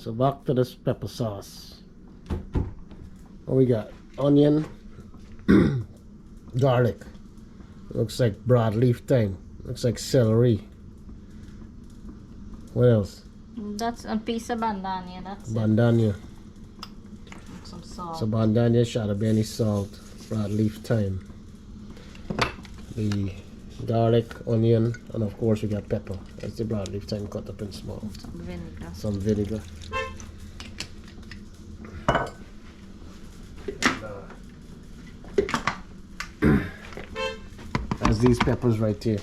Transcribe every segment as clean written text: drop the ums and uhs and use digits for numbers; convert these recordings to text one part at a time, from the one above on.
So back to this pepper sauce. What we got? Onion, garlic. Looks like broadleaf thyme. Looks like celery. What else? That's a piece of bandania. That's Bandania. some salt. So bandania, shadabeni salt, broadleaf thyme. The garlic, onion, and of course we got pepper. That's the broadleaf thyme cut up in small. Some vinegar. Some vinegar. That's these peppers right here.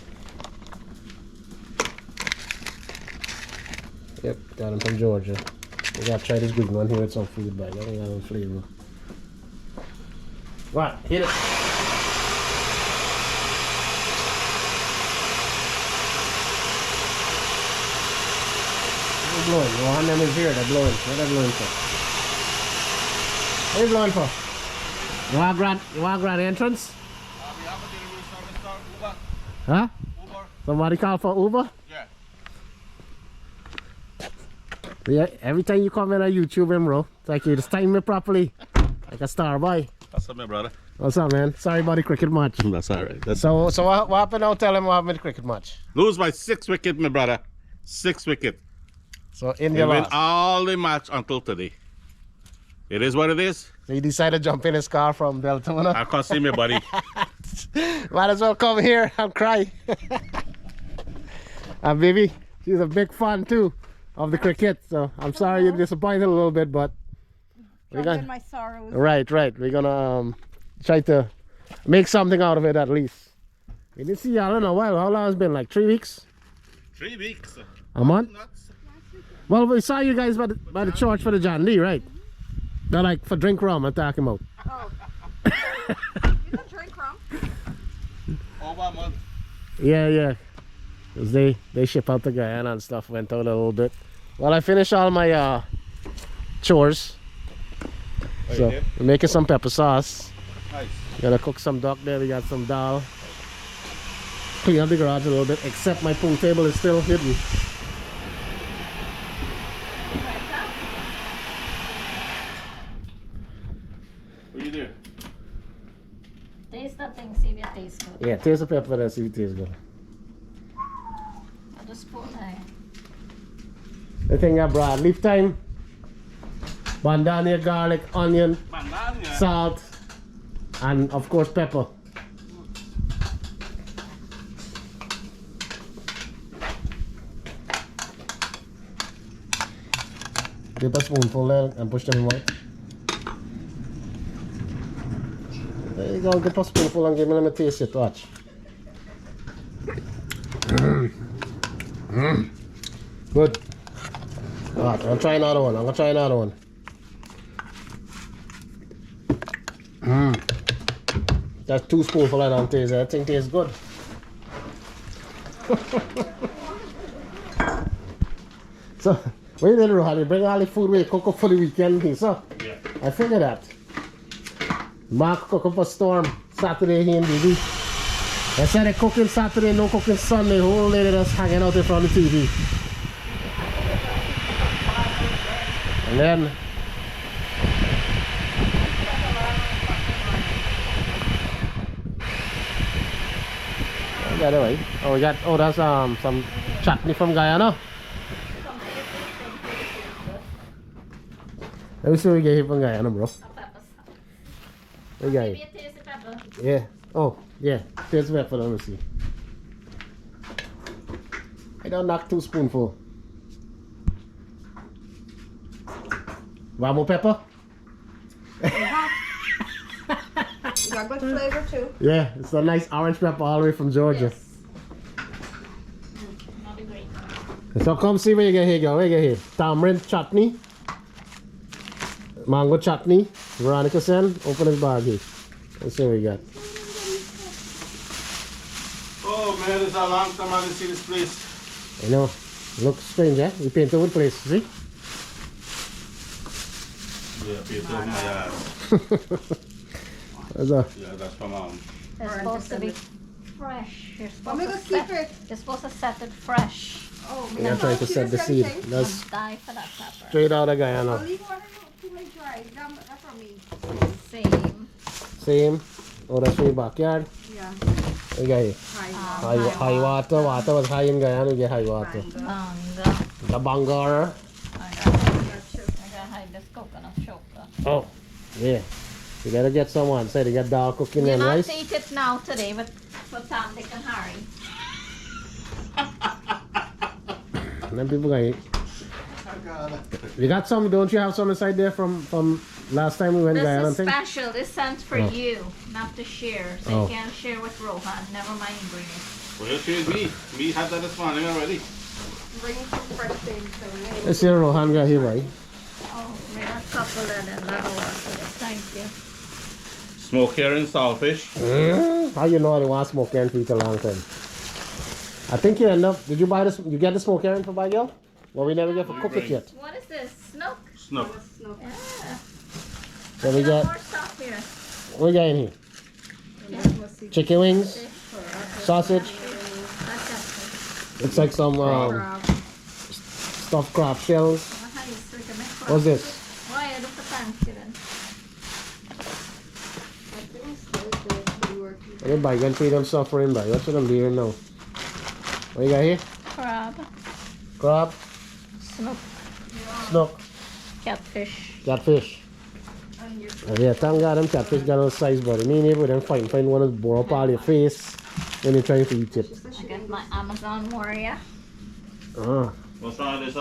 Yep, got them from Georgia. We gotta try this green one here with some food bag. I think I have a flavor. Right, hit it. They're blowing. Your hand them is here. They're blowing. What are they blowing for? What are you blowing for? You want grant entrance? Huh? Uber. Somebody call for Uber? Yeah. Yeah, every time you come in on YouTube, bro, it's like you just time me properly. Like a star boy. What's up, my brother? What's up, man? Sorry about the cricket match. That's alright. So what happened now? Tell him what happened with the cricket match. Lose by 6 wickets, my brother. 6 wickets. So They India win lost. all the match until today. It is what it is. So he decided to jump in his car from Deltona. I can't see me, buddy. Might as well come here and cry. And baby, she's a big fan too of the cricket. So I'm sorry you're disappointed a little bit, but we're Drown gonna. in my sorrows. Right. We're gonna try to make something out of it at least. We didn't see y'all in a while. How long has it been? Like 3 weeks? 3 weeks. A month? Nuts. Well, we saw you guys by the church for the John D, right? They're like for drink rum I'm talking about. Oh. You don't drink rum? Over a month. Yeah. 'Cause they ship out to Guyana and stuff, went out a little bit. Well, I finished all my chores. Oh, So you did? we're making some pepper sauce. Nice. Gonna cook some duck there. We got some dal. Clean up the garage a little bit, except my pool table is still hidden. What you do? Taste that thing, see if it tastes good. Yeah, taste the pepper and see if it tastes good. I'll just spoon there. The thing I brought leaf thyme, bandania, garlic, onion, Bandania. salt, and of course pepper. Dip a spoonful there and push them in white. There you go, dip a spoonful and give me a taste it, watch. Good. Alright, I'm gonna try another one. That's 2 spoonfuls I don't taste. I think tastes good. So, what you did, Rohan? You bring all the food we cook up for the weekend, so Yeah. I figured that. Mark cook up for Storm Saturday here in BB. I said they cooking Saturday, no cooking Sunday. Whole lady just hanging out in front of the TV. And then that way. Oh, we got that's some chutney from Guyana. Let me see what we get here from Guyana, bro. We got Maybe it. a taste of pepper. Yeah. Oh, yeah. Taste the pepper. Let me see. I don't knock 2 spoonfuls. Want more pepper? You got good flavor too. Yeah, it's a nice orange pepper all the way from Georgia. Yes. Not a great. So come see what you get here, girl. What you get here? Tamarind chutney. Mango chutney. Veronica sent. Open his bag here. Let's see what we got. Oh man, it's a long time I didn't see this place. I know. Looks strange, eh? We painted wood place, see? Yeah, paint over my ass. That's a, Yeah, that's from It's supposed to be. fresh. You're Want me supposed to to keep set, it? you're supposed to set it fresh. Oh, Yeah, trying to set the seed. That's Die for that pepper. straight out of I'll Guyana. leave one to my dry. That's from me. Same. Same. Oh, that's from your backyard. Yeah. We got here. High High water. Water was high in Guyana. We get high water. Banga. The Bangor. I gotta hide this coconut chocolate. Oh, yeah. You gotta get someone. Say they got dal cooking You're and not rice. to eat it now today, but for Tom, Dick, and Harry. And then people gonna eat. You got some? Don't you have some inside there from last time we went Guyana? This is Thing? special. This sent for Oh. you, not to share. So Oh. you can't share with Rohan. Never mind bring it. Well, here's me. Me had that this morning already. Bring some fresh things. So Let's see Rohan got here, right? Oh, bring a couple and another one. Thank you. Smoke here and saltfish. How you know they want smoke herring for eat a long time? I think you end up. Did you buy this? You get the smoke herring for Bagel? Well, we never get to cook it yet. What is this? Snook? Snook. Yeah. So we Got got. more stuff here. What we got in here? Chicken wings, sausage. That's It's like some stuffed crab shells. What's this? Why I look for Thanksgiving? Everybody can feed them suffering, by. What's them doing now? What you got here? Crab. Crab, Snook. snook, Catfish. catfish. Oh, yeah, thank God them catfish got a size, but me and neighbor them find one that bore up all your face when you're trying to eat it. I got my Amazon warrior. What's wrong with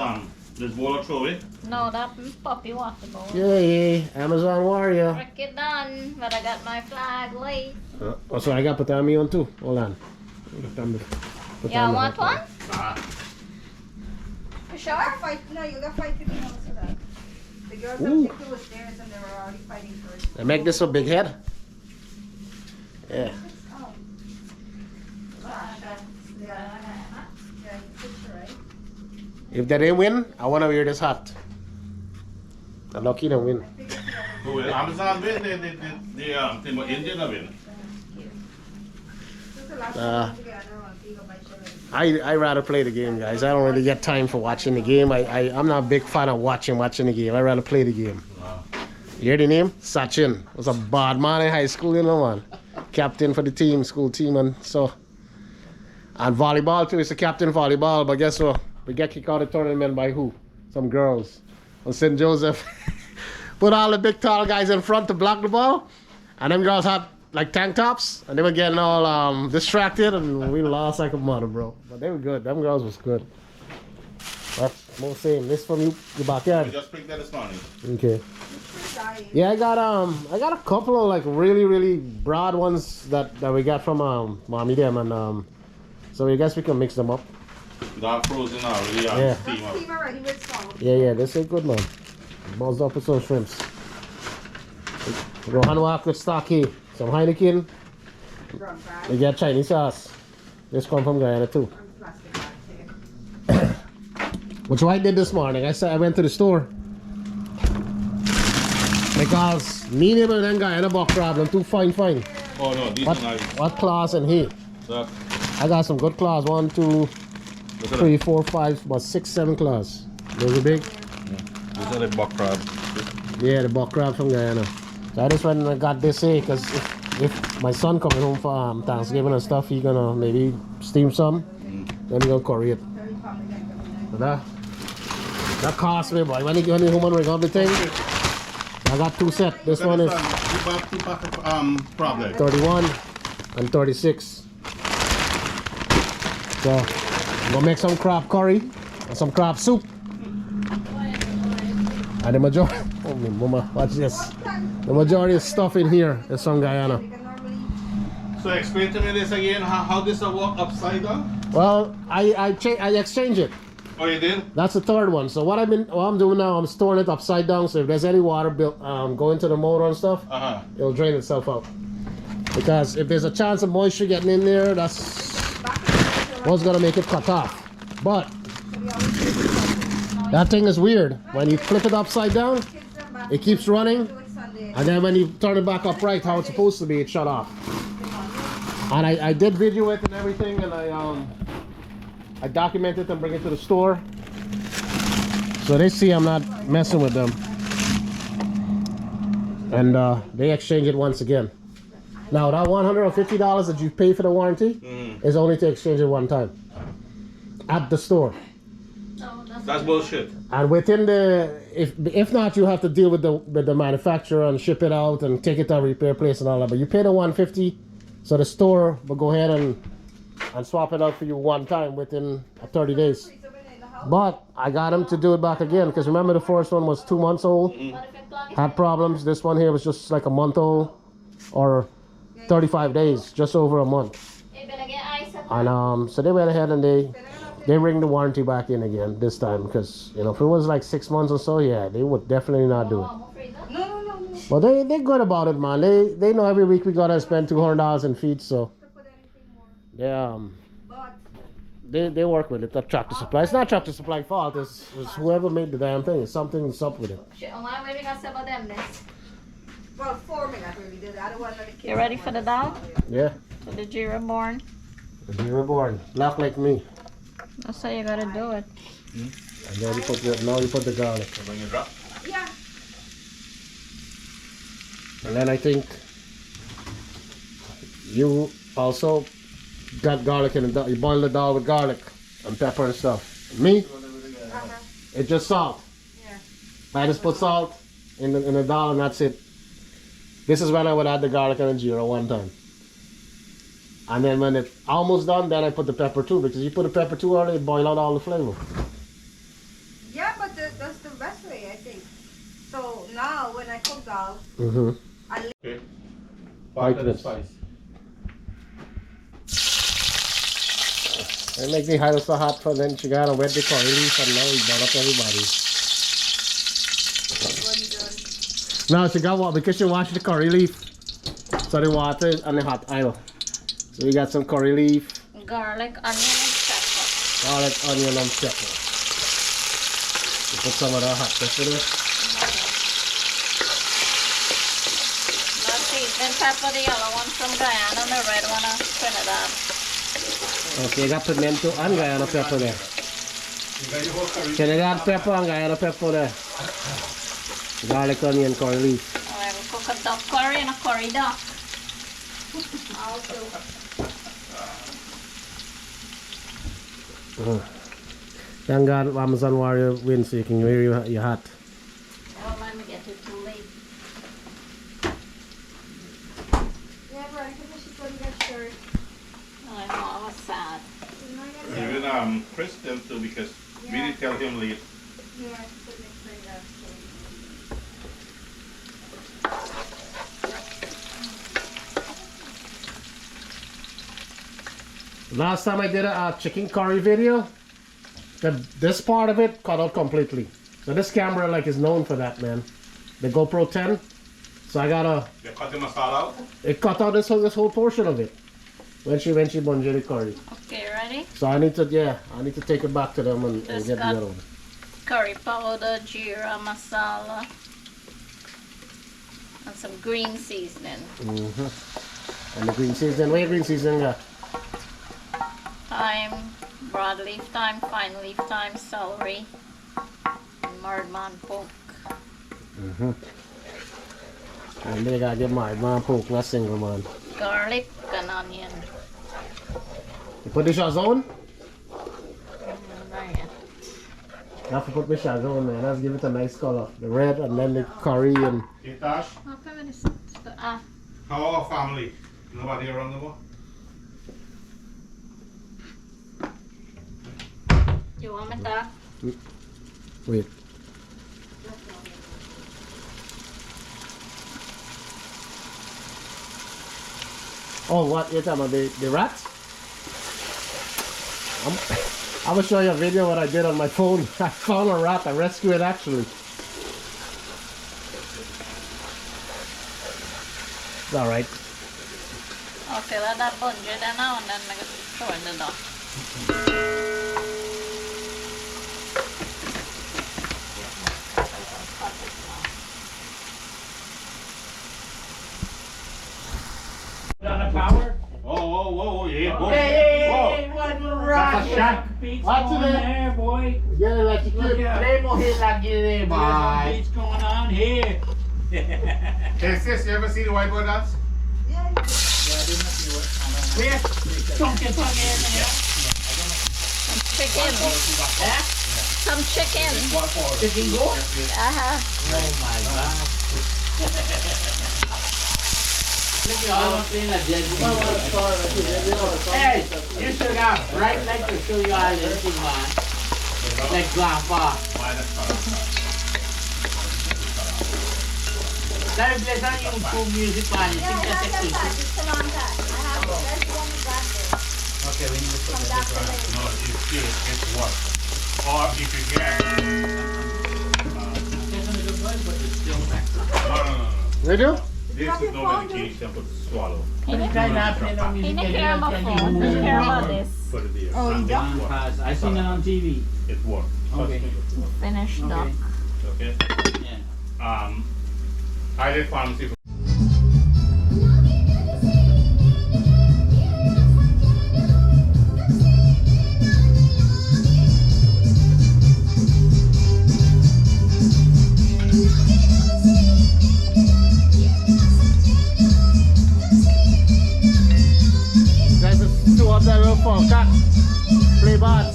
this bowl of throw it? No, that puppy water bowl. Yay, Amazon warrior. Work it done, but I got my flag late. Oh, so I got put on me on too. Hold on. Put Yeah, on the want hot one? Ah. For sure? No, you got fight to the house for that. The girls Ooh. have taken was theirs and they were already fighting for it. I make this a big head. Yeah. Oh. Yeah, it's right. If they didn't win, I want to wear this hat. I'm lucky to win. Who will? Amazon win? They Indian win. This is the last Uh, one together on Gigabyte. I rather play the game, guys. I don't really get time for watching the game. I'm not a big fan of watching the game. I rather play the game. You hear the name? Sachin. Was a bad man in high school, you know, man. Captain for the team, school team, and so. And volleyball too. He's the captain volleyball, but guess what? We get kicked out of the tournament by who? Some girls. On St. Joseph. Put all the big tall guys in front to block the ball. And them girls had like tank tops. And they were getting all distracted. And we lost like a mother, bro. But they were good. Them girls was good. But more same. This from you, your We backyard. just picked that this morning. Okay. Yeah, I got a couple of like really broad ones that we got from mommy them, and so I guess we can mix them up. That frozen already. Yeah. Steam up. Steam already with salt. Yeah, this is good, man. Buzzed up with some shrimps. Rohan walk with stocky, some Heineken. From bag. We get Chinese sauce. This come from Guyana too. From plastic bag here. Which I did this morning. I went to the store because me neighbor and Guyana bought problem too fine. Oh no, these What are nice. what claws in here? So, I got some good claws. 1, 2, look at 3, that. 4, 5, about 6, 7 claws. Those are big. These are the buck crab. Yeah, the buck crab from Guyana. So I just went and I got this here because if my son coming home for Thanksgiving and stuff, he gonna maybe steam some. Then he gonna curry it. But that cost me, boy. When he home and ring up the thing, I got 2 sets. This Look at one is You bought 2 pack of crab leg. 31 and 36. So I'm gonna make some crab curry and some crab soup. And the majority, oh my mama, watch this. The majority of stuff in here is from Guyana. So explain to me this again, how this will work upside down? Well, I exchange it. Oh, you did? That's the third one. So what I'm doing now, I'm storing it upside down. So if there's any water go into the motor and stuff, it'll drain itself out. Because if there's a chance of moisture getting in there, that's what's gonna make it cut off. But that thing is weird. When you flip it upside down, it keeps running, and then when you turn it back upright, how it's supposed to be, it shut off. And I did video it and everything, and I documented and bring it to the store, so they see I'm not messing with them, and they exchange it once again. Now that $150 that you pay for the warranty is only to exchange it one time at the store. That's bullshit. And within the, if not, you have to deal with the manufacturer and ship it out and take it to a repair place and all that. But you pay the $150, so the store will go ahead and swap it out for you one time within 30 days. But I got him to do it back again, because remember the first one was 2 months old, had problems. This one here was just like a month old, or 35 days, just over a month. And so they went ahead and they bring the warranty back in again this time, because you know, if it was like 6 months or so, yeah, they would definitely not do it. No. But they're good about it, man. They know every week we gotta spend $200 in feet, so they work with it. That Tractor Supply. It's not Tractor Supply fault. It's whoever made the damn thing. Something's up with it. Well, 4 minutes really did. I don't want to You ready for the Dhal? Yeah. For the G reborn? You were born black like me. That's how you gotta do it. And then you put the garlic. Bring it up. Yeah. And then I think you also got garlic in the dal. You boil the dal with garlic and pepper and stuff. Me, it's just salt. Yeah. I just put salt in the dal and that's it. This is when I would add the garlic and the jeera one time. And then when it's almost done, then I put the pepper too, because you put the pepper too early, it boil out all the flavor. Yeah, but that's the best way, I think. So now when I cook dal, Okay. White Butter and this. spice. It makes the house so hot, for then she got to wet the curry leaf and now we burn up everybody. Now she got what? Because she washed the curry leaf, so the water is on the hot oil. So we got some curry leaf, Garlic, onion, and pepper. garlic, onion, and pepper. We put some of that hot pepper there. No seasoning pepper, the yellow one from Guyana and the red one from Trinidad. Okay, you got pimento and Guyana pepper there. You got your whole curry. Trinidad pepper and Guyana pepper there. Garlic, onion, curry leaf. Alright, we'll cook a duck curry and a curry duck. Thank God Amazon Warrior wins so you can wear your hat. Never mind, we get it too late. yeah, right, because she couldn't get shirt. I know, I was sad. Even Chris did too, because we didn't tell him late. Yeah, she couldn't explain that. Last time I did a chicken curry video, this part of it cut out completely. So this camera like is known for that, man. The GoPro 10. So I gotta. You cut the masala out. It cut out this whole portion of it when she bungered the curry. Okay, ready? So I need to take it back to them and Just get the got other one. curry powder, jeera, masala, and some green seasoning. And the green seasoning. Where green seasoning got? Thyme, broadleaf thyme, fine leaf thyme, celery, and mardman poke. And they gotta get my man poke, not single man. Garlic and onion. You put the shazon? Right. You have to put the shazon, man. Let's give it a nice color. The red and then the curry and. Hey Tash, how our family? Nobody around no more? You want me to? Wait. Oh, what? You're talking about the rats? I'm gonna show you a video what I did on my phone. I found a rat. I rescued it actually. It's alright. Okay, let that bunge then now and then I can throw in the duck. Oh, Hey, what rock? That's a shot. Beats Watch going it, man. there, boy. Get it like you Look clip. out. Play more hit like you there, Look at boy. some beats going on here. Hey sis, you ever see the white boy dance? Yeah, Yeah, I didn't see what. Where? Don't get funny in there. Some chicken. Some chicken. Chicken go? Uh-huh. Oh my god. Look at all the things that dead Hey, you should have right like to show you all this thing, man. Like grandpa. Let me play some YouTube music, man. You yeah, think I that's have a that. It's a long time. I have it. That's the one we got there. Okay, we need to From Dr. Lane. No, it's what? Or if you get. No. They do? This is no medication for the swallow. He didn't Try not playing no music. care about my phone. He didn't care about this. Put it there. Oh, you don't? I seen it on TV. It works. Okay. Finished duck. Okay. Yeah. I did pharmacy. Guys, it's two of them real fun. Cat. Play bad.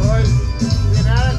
Boys, you know it?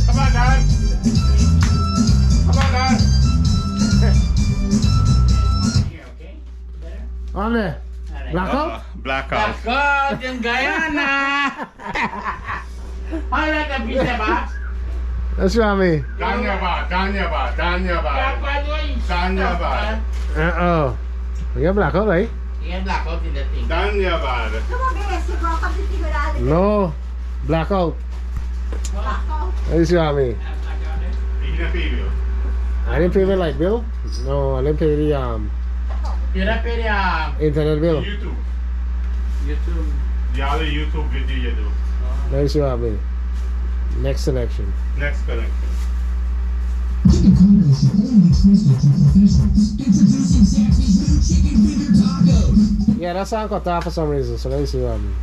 Come on, Dad. Come on, Dad. Here, okay? Better? On there. Alright. Blackout? Blackout. God in Guyana. I like the pizza box. That's what I mean. Danyaba. Uh-oh. You got blackout, right? You get blackout in the thing. Danyaba. Come on, guys. You broke up the thing with all the No. Blackout. blackout. That's what I mean. You didn't pay me. I didn't pay my light bill. No, I didn't pay the You don't pay the internet bill. YouTube. YouTube. The other YouTube video you do. That's what I mean. Next selection. Next connection. Yeah, that song got off for some reason, so let me see what I mean.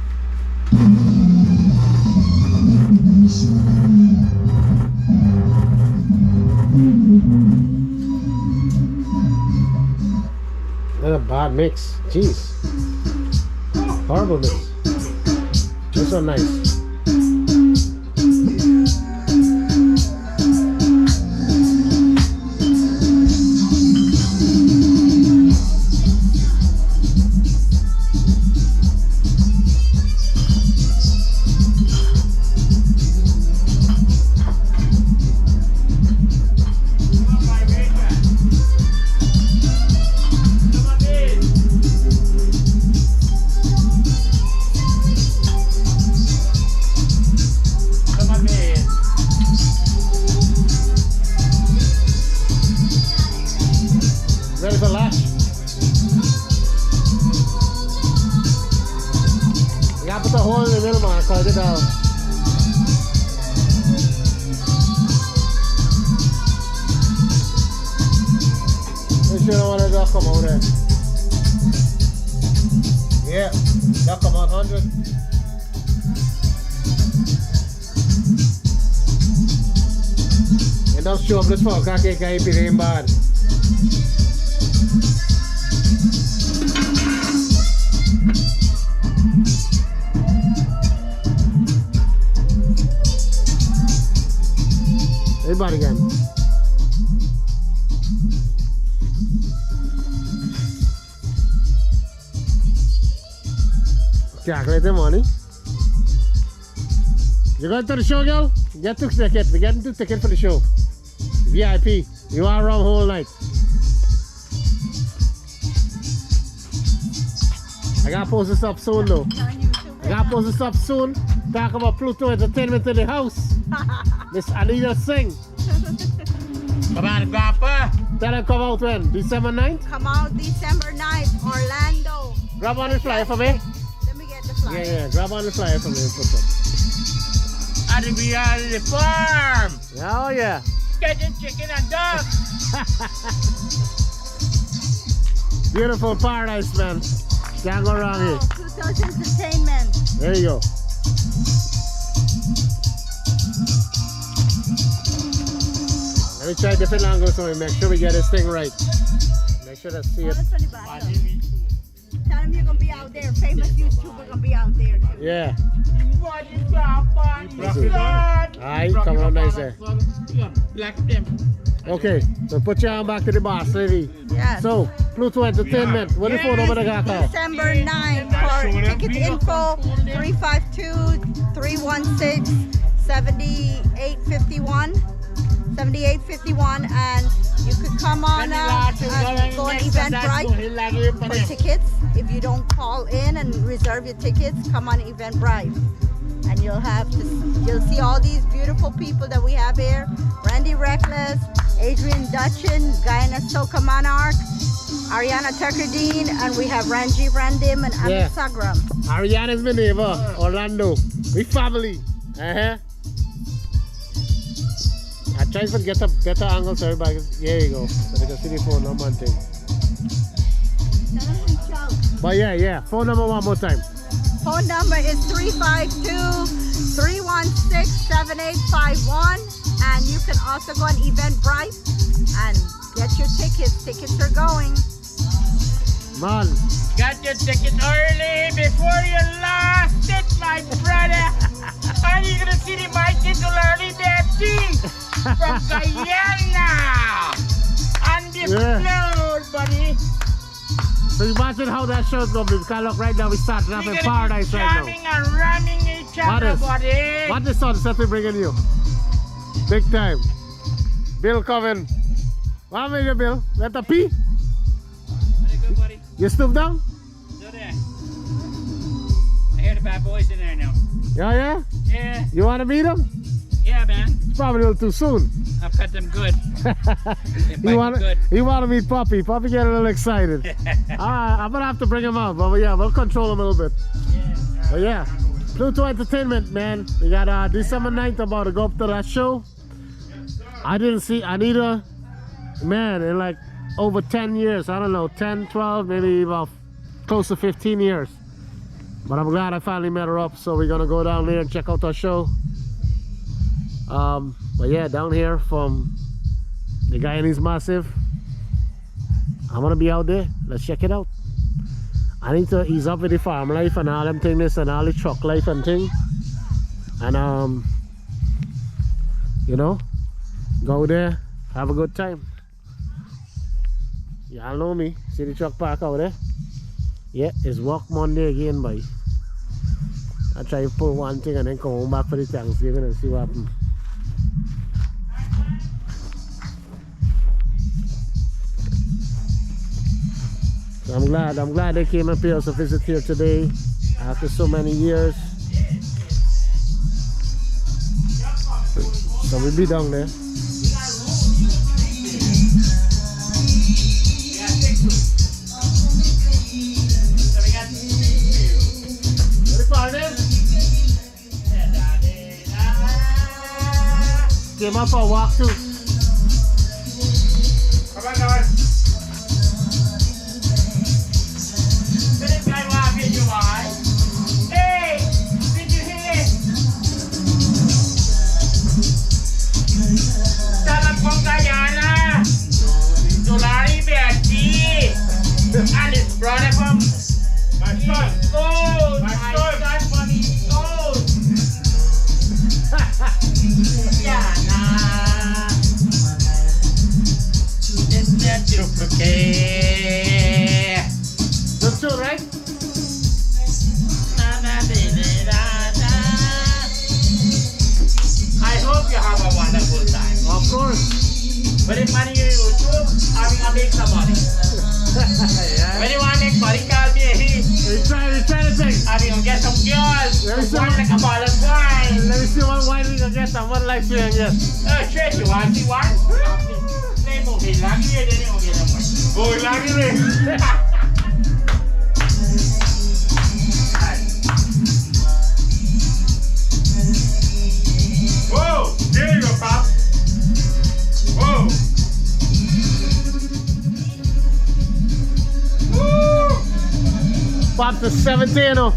That's a bad mix. Jeez. Horrible mix. This one nice. that come out there. Yeah, that come out 100. And don't show up this fall, can't get it bad. Everybody again. Calculate the money. You going to the show, girl? Get 2 tickets. We're getting 2 tickets for the show. VIP. You are around whole night. I gotta post this up soon though. I gotta post this up soon. Talk about Pluto Entertainment in the house. Miss Anita Singh. Come on, Grandpa. Tell them come out when? December 9th? Come out December 9th, Orlando. Grab on the flyer for me. Let me get the flyer. Yeah, grab on the flyer for me and put some. I think we are in the farm. Oh yeah. Getting chicken and duck. Beautiful paradise, man. Can't go wrong here. Pluto's Entertainment. There you go. Let me try different angles so we make sure we get this thing right. Make sure to see it. Tell him you're gonna be out there. Famous YouTuber gonna be out there too. Yeah. What is Grandpa? Alright, come on nice there. Black them. Okay, so put your arm back to the boss, lady. Yes. So, Pluto Entertainment, what the phone number they got call? December 9th for ticket info 352-316-7851. 7851, and you could come on and go on Eventbrite for tickets. If you don't call in and reserve your tickets, come on Eventbrite, and you'll see all these beautiful people that we have here. Randy Reckless, Adrian Dutchin, Guyana Soca Monarch, Ariana Tucker-Dean, and we have Ranji Randim and Amit Sagram. Ariana's my neighbor, Orlando. We family. I try to get a better angle so everybody. There you go. So they can see the phone number and thing. But yeah. Phone number one more time. Phone number is 352-316-7851, and you can also go on Eventbrite and get your tickets. Tickets are going. Man. Got your ticket early before you lost it, my brother. Are you gonna see the market early there too? From Guyana. On the floor, buddy. So imagine how that show's gonna be. Because look, right now we started off in paradise right now. And ramming each other, buddy. What the sunset we bringing you? Big time. Bill coming. What made you, Bill? Let the pee? Very good, buddy. You stoop down? Still there. I hear the bad boys in there now. Yeah? Yeah. You wanna meet them? Yeah, man. It's probably a little too soon. I pet them good. He want to meet Puppy. Puppy get a little excited. I'm gonna have to bring him out, but yeah, we'll control him a little bit. But yeah, Pluto Entertainment, man. We got December 9th about to go up to that show. I didn't see Anita, man, in like over 10 years. I don't know, 10, 12, maybe about close to 15 years. But I'm glad I finally met her up. So we're gonna go down there and check out our show. But yeah, down here from the Guyanese Massive, I'm gonna be out there. Let's check it out. I need to ease up with the farm life and all them things and all the truck life and thing, and you know, go there, have a good time. Y'all know me. See the truck park out there? Yeah, it's Walk Monday again, boy. I try to pull one thing and then come home back for the Thanksgiving and see what happens. So I'm glad they came and paid us a visit here today after so many years. So we'll be down there. Came up for a walk too. Come on, guys. Okay. Just two, right? I hope you have a wonderful time. Of course. Very funny YouTube, having a make some money. Yeah. When you want to make money, call me. He's trying to think. I mean, get some girls. Let me see One what- like a ball of wine. Let me see what wine we can get and what life we can get. Oh, shit, you want to see one? They move it, lucky, then you will get them one. Oh, lucky me. Whoa, there you go, Pop. Whoa. Pop to 17, oh.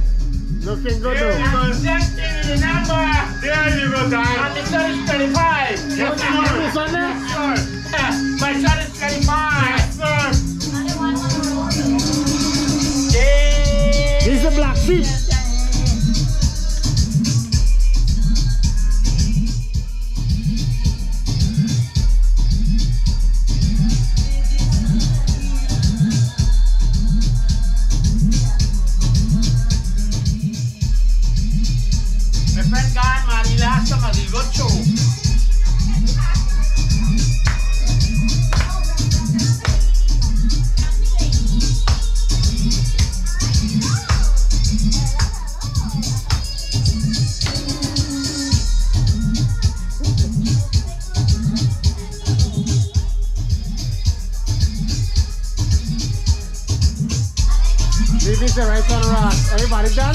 Looking good, There you though. go. Just give me the number. There you go, And Don. the son is 25. Yes, This sir. one there? Sir. My son is 25. Yes, sir. Yeah. He's the black sheep. My friend gone, man. He last summer, he got show. This is the right one, Ross. Everybody done?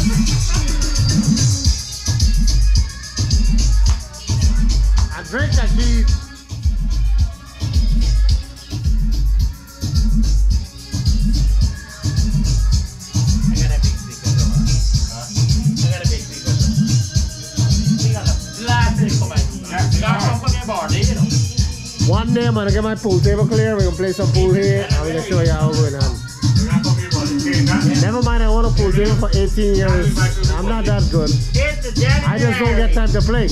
And drink that cheese. I got a big speaker, though. I got a big speaker, though. We got a blast it for my team. Got some for your body, you know. One day, man, I get my pool table clear. We're gonna play some pool here. I'm gonna show you how we're going on. We're not talking about it. Okay, that- Never mind, I want a pool table for 18 years. I'm not that good. It's the January. I just don't get time to play.